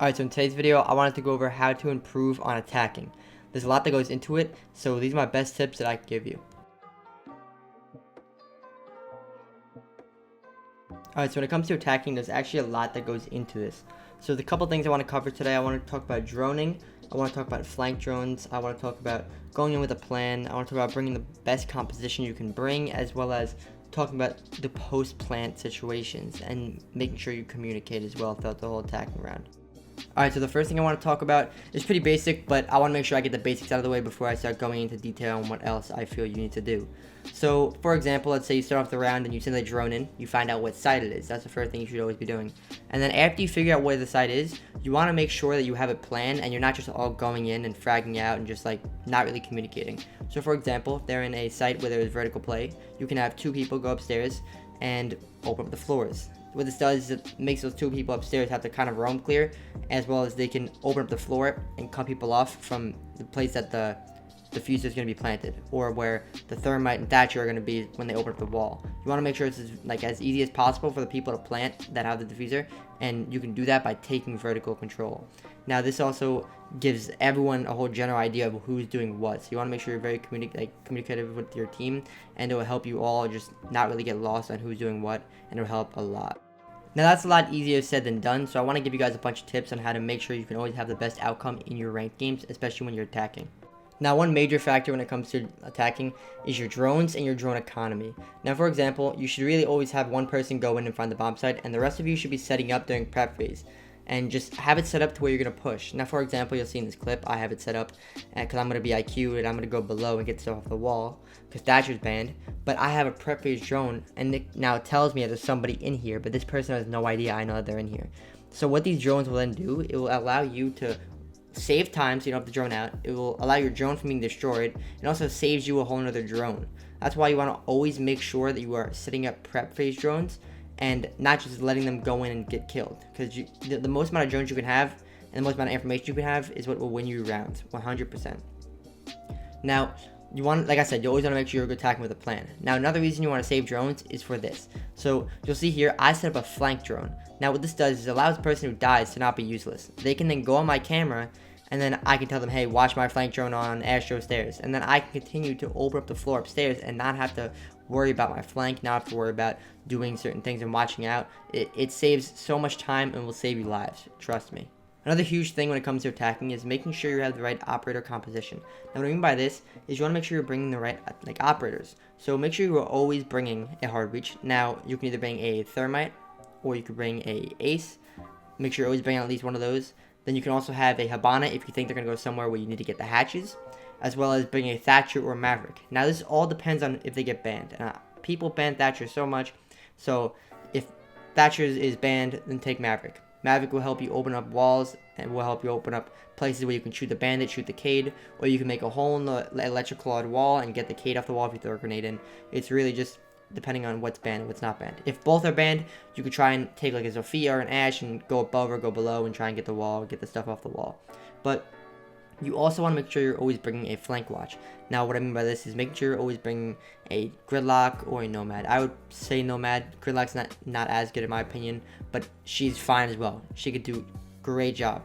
Alright, so in today's video, I wanted to go over how to improve on attacking. There's a lot that goes into it, so these are my best tips that I can give you. Alright, so when it comes to attacking, there's actually a lot that goes into this. So the couple things I want to cover today, I want to talk about droning, I want to talk about flank drones, I want to talk about going in with a plan, I want to talk about bringing the best composition you can bring, as well as talking about the post-plant situations and making sure you communicate as well throughout the whole attacking round. Alright, so the first thing I want to talk about is pretty basic, but I want to make sure I get the basics out of the way before I start going into detail on what else I feel you need to do. So, for example, let's say you start off the round and you send a drone in, you find out what side it is. That's the first thing you should always be doing. And then after you figure out where the side is, you want to make sure that you have it planned and you're not just all going in and fragging out and just like not really communicating. So, for example, if they're in a site where there's vertical play, you can have two people go upstairs and open up the floors. What this does is it makes those two people upstairs have to kind of roam clear, as well as they can open up the floor and cut people off from the place that the diffuser is going to be planted, or where the thermite and thatcher are going to be when they open up the wall. You want to make sure it's as easy as possible for the people to plant that have the diffuser, and you can do that by taking vertical control. Now this also gives everyone a whole general idea of who's doing what, so you want to make sure you're very communicative with your team, and it will help you all just not really get lost on who's doing what, and it will help a lot. Now that's a lot easier said than done, so I want to give you guys a bunch of tips on how to make sure you can always have the best outcome in your ranked games, especially when you're attacking. Now, one major factor when it comes to attacking is your drones and your drone economy. Now, for example, you should really always have one person go in and find the bomb site, and the rest of you should be setting up during prep phase. And just have it set up to where you're going to push. Now, for example, you'll see in this clip, I have it set up because I'm going to be IQ and I'm going to go below and get stuff off the wall because Thatcher's banned. But I have a prep phase drone, and now it tells me that there's somebody in here, but this person has no idea I know that they're in here. So what these drones will then do, it will allow you to save time so you don't have to drone out. It will allow your drone from being destroyed, and also saves you a whole nother drone. That's why you want to always make sure that you are setting up prep phase drones and not just letting them go in and get killed, because the most amount of drones you can have and the most amount of information you can have is what will win you rounds 100%. Now you want, like I said, you always want to make sure you're attacking with a plan. Now another reason you want to save drones is for this. So you'll see here I set up a flank drone. Now what this does is it allows the person who dies to not be useless. They can then go on my camera, and then I can tell them, hey, watch my flank drone on Astro stairs, and then I can continue to open up the floor upstairs and not have to worry about my flank, not have to worry about doing certain things and watching out. It saves so much time and will save you lives, trust me. Another huge thing when it comes to attacking is making sure you have the right operator composition. Now what I mean by this is you want to make sure you're bringing the right operators. So make sure you're always bringing a hard reach. Now you can either bring a thermite or you could bring a ace. Make sure you're always bringing at least one of those. Then you can also have a Habana if you think they're going to go somewhere where you need to get the hatches, as well as bringing a Thatcher or Maverick. Now this all depends on if they get banned. People ban Thatcher so much, so if Thatcher is banned, then take Maverick. Maverick will help you open up walls and will help you open up places where you can shoot the bandit, shoot the Cade, or you can make a hole in the electrical wall and get the Cade off the wall if you throw a grenade in. It's really just depending on what's banned and what's not banned. If both are banned, you could try and take like a Zofia or an Ash and go above or go below and try and get the wall, get the stuff off the wall. But you also want to make sure you're always bringing a flank watch. Now what I mean by this is making sure you're always bringing a Gridlock or a Nomad. I would say Nomad. Gridlock's not as good in my opinion, but she's fine as well. She could do a great job.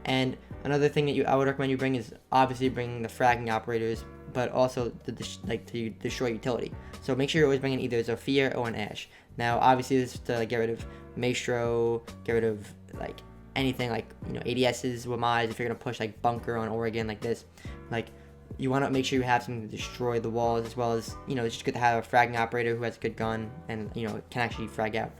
And another thing that I would recommend you bring is obviously bringing the fragging operators, but also to destroy utility. So make sure you're always bringing either Zofia or an Ash. Now obviously this is to get rid of Maestro, get rid of anything ADSs, Wamais, if you're going to push Bunker on Oregon like this. You want to make sure you have something to destroy the walls, as well as, it's just good to have a fragging operator who has a good gun and, can actually frag out.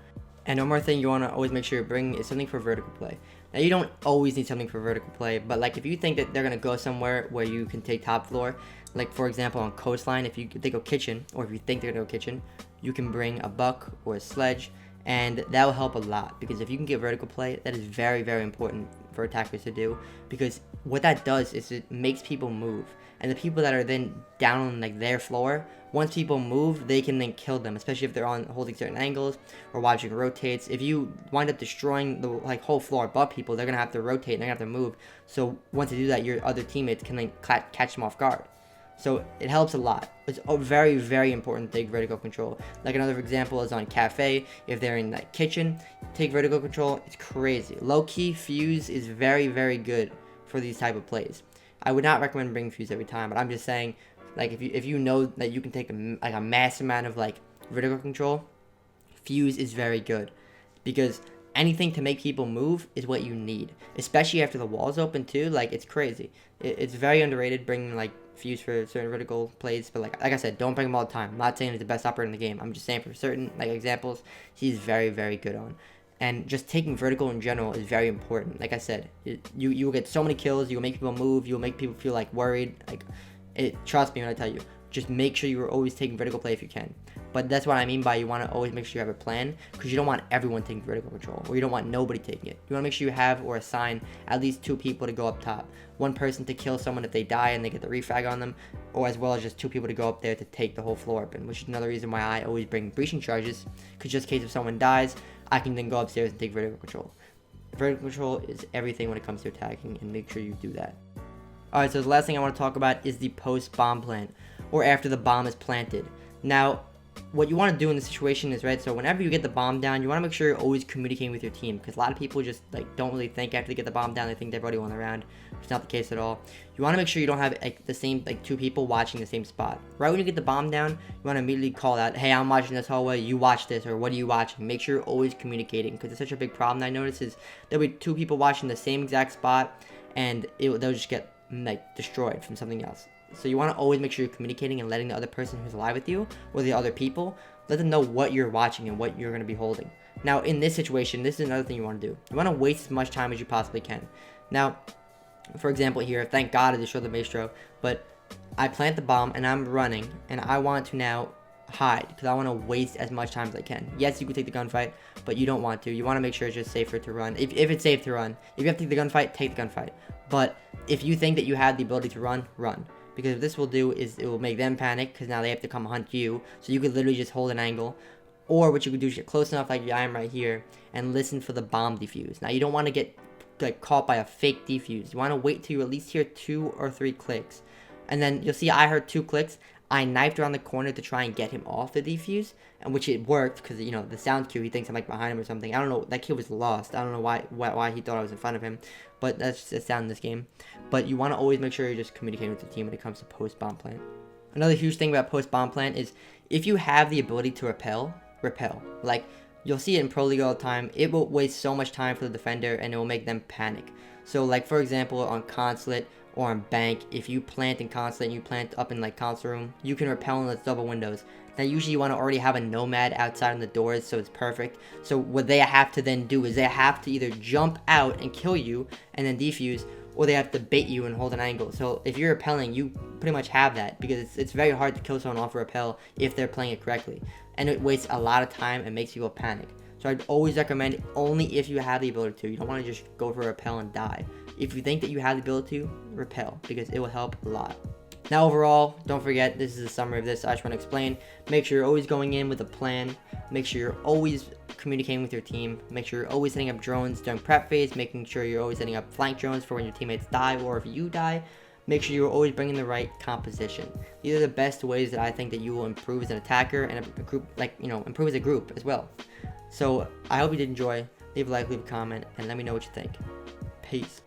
And one more thing you want to always make sure you bring is something for vertical play. Now you don't always need something for vertical play, but if you think that they're going to go somewhere where you can take top floor, for example on coastline, if they go kitchen, or if you think they're going to go kitchen, you can bring a buck or a sledge, and that will help a lot, because if you can get vertical play, that is very, very important for attackers to do, because what that does is it makes people move, and the people that are then down on their floor, once people move, they can then kill them, especially if they're holding certain angles or watching rotates. If you wind up destroying the whole floor above people, they're gonna have to rotate and they're gonna have to move. So once they do that, your other teammates can catch them off guard. So it helps a lot. It's a very, very important to take vertical control. Like another example is on cafe. If they're in that kitchen, take vertical control. It's crazy. Low key, Fuse is very, very good for these type of plays. I would not recommend bringing Fuse every time, but I'm just saying, like if you know that you can take a mass amount of like vertical control, Fuse is very good, because anything to make people move is what you need, especially after the wall's open too. Like, it's crazy. It's very underrated bringing like Fuse for certain vertical plays, but like I said, don't bring him all the time. I'm not saying he's the best operator in the game. I'm just saying for certain like examples, he's very, very good on. And just taking vertical in general is very important. Like I said, you will get so many kills. You will make people move. You will make people feel like worried. Trust me when I tell you. Just make sure you are always taking vertical play if you can. But that's what I mean by you want to always make sure you have a plan, because you don't want everyone taking vertical control, or you don't want nobody taking it. You want to make sure you have or assign at least 2 people to go up top. One person to kill someone if they die and they get the refrag on them, or as well as just 2 people to go up there to take the whole floor open, which is another reason why I always bring breaching charges, because just in case if someone dies, I can then go upstairs and take vertical control. Vertical control is everything when it comes to attacking, and make sure you do that. Alright, so the last thing I want to talk about is the post-bomb plant, or after the bomb is planted. Now, what you want to do in this situation is, right, so whenever you get the bomb down, you want to make sure you're always communicating with your team, because a lot of people just like don't really think after they get the bomb down, they think they've already won the round. It's not the case at all. You want to make sure you don't have like the same 2 people watching the same spot. Right when you get the bomb down, you want to immediately call out, hey, I'm watching this hallway, you watch this, or what are you watching? Make sure you're always communicating, because it's such a big problem that I notice is there'll be 2 people watching the same exact spot, and they'll just get like destroyed from something else. So you want to always make sure you're communicating and letting the other person who's alive with you, or the other people, let them know what you're watching and what you're going to be holding. Now, in this situation, this is another thing you want to do. You want to waste as much time as you possibly can. Now, for example here, thank God I destroyed the maestro, but I plant the bomb and I'm running, and I want to now hide, because I want to waste as much time as I can. Yes, you can take the gunfight, but you don't want to. You want to make sure it's just safer to run. If it's safe to run. If you have to take the gunfight, take the gunfight. But if you think that you have the ability to run, run. Because what this will do is it will make them panic, because now they have to come hunt you. So you could literally just hold an angle. Or what you could do is get close enough like I am right here and listen for the bomb defuse. Now you don't want to get like caught by a fake defuse. You want to wait till you at least hear 2 or 3 clicks. And then you'll see I heard 2 clicks. I knifed around the corner to try and get him off the defuse, and which it worked, because you know the sound cue, he thinks I'm like behind him or something. I don't know, that kid was lost. I don't know why he thought I was in front of him, but that's just the sound in this game. But you want to always make sure you're just communicating with the team when it comes to post bomb plant. Another huge thing about post bomb plant is if you have the ability to repel. Like, you'll see it in Pro League all the time. It will waste so much time for the defender, and it will make them panic. So like, for example, on Consulate or on Bank, if you plant in Consulate and you plant up in like Console Room, you can repel in those double windows. Now usually you want to already have a Nomad outside on the doors, so it's perfect. So what they have to then do is they have to either jump out and kill you and then defuse, or they have to bait you and hold an angle. So if you're repelling, you pretty much have that, because it's very hard to kill someone off a repel if they're playing it correctly. And it wastes a lot of time and makes people panic. So I'd always recommend only if you have the ability to. You don't want to just go for a repel and die. If you think that you have the ability to, repel, because it will help a lot. Now overall, don't forget, this is a summary of this. I just want to explain. Make sure you're always going in with a plan. Make sure you're always communicating with your team. Make sure you're always setting up drones during prep phase. Making sure you're always setting up flank drones for when your teammates die, or if you die. Make sure you're always bringing the right composition. These are the best ways that I think that you will improve as an attacker and a group, like, you know, improve as a group as well. So I hope you did enjoy. Leave a like, leave a comment, and let me know what you think. Peace.